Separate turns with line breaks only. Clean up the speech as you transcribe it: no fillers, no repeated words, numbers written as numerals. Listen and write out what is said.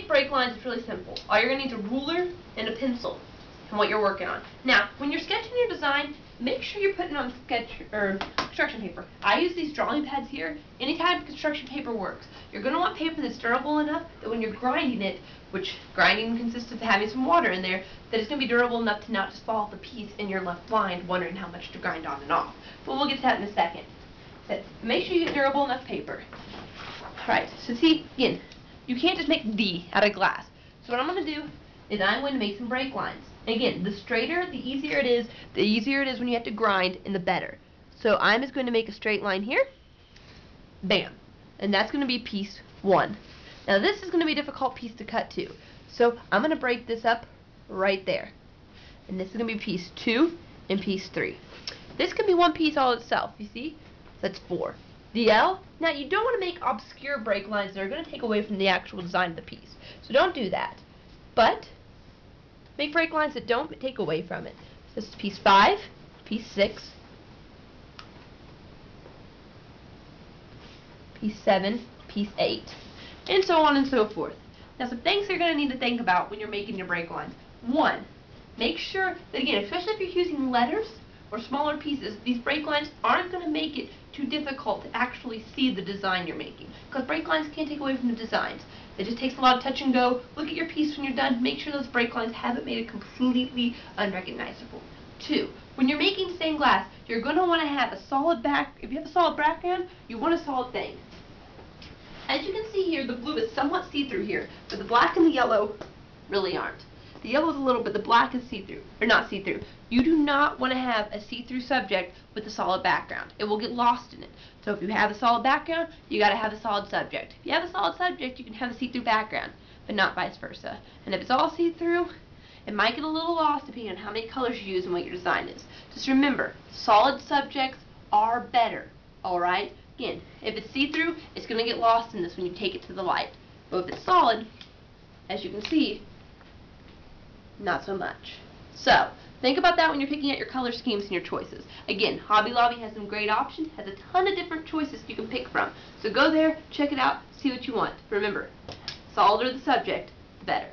make break lines, it's really simple. All you're going to need is a ruler and a pencil and what you're working on. Now, when you're sketching your design, make sure you're putting on construction paper. I use these drawing pads here. Any type of construction paper works. You're going to want paper that's durable enough that when you're grinding it, which grinding consists of having some water in there, that it's going to be durable enough to not just fall off the piece and you're left blind wondering how much to grind on and off. But we'll get to that in a second. So make sure you get durable enough paper. Alright, so see, again, you can't just make D out of glass. So what I'm going to do is I'm going to make some break lines. Again, the straighter, the easier it is when you have to grind, and the better. So I'm just going to make a straight line here. Bam. And that's going to be piece 1. Now this is going to be a difficult piece to cut too. So I'm going to break this up right there. And this is going to be piece 2 and piece 3. This can be one piece all itself, you see? That's 4. The L, now you don't want to make obscure break lines that are going to take away from the actual design of the piece. So don't do that. But make break lines that don't take away from it. So this is piece 5, piece 6, piece 7, piece 8, and so on and so forth. Now some things you're going to need to think about when you're making your break lines. 1, make sure that, again, especially if you're using letters or smaller pieces, these break lines aren't going to make it too difficult to actually see the design you're making. Because break lines can't take away from the designs. It just takes a lot of touch and go. Look at your piece when you're done. Make sure those break lines haven't made it completely unrecognizable. 2, when you're making stained glass, you're going to want to have a solid back. If you have a solid background, you want a solid thing. As you can see here, the blue is somewhat see-through here, but the black and the yellow really aren't. The yellow is a little bit, the black is see-through, or not see-through. You do not want to have a see-through subject with a solid background. It will get lost in it. So if you have a solid background, you got to have a solid subject. If you have a solid subject, you can have a see-through background, but not vice versa. And if it's all see-through, it might get a little lost depending on how many colors you use and what your design is. Just remember, solid subjects are better, alright? Again, if it's see-through, it's going to get lost in this when you take it to the light. But if it's solid, as you can see, not so much. So, think about that when you're picking out your color schemes and your choices. Again, Hobby Lobby has some great options, has a ton of different choices you can pick from. So go there, check it out, see what you want. Remember, solider the subject, the better.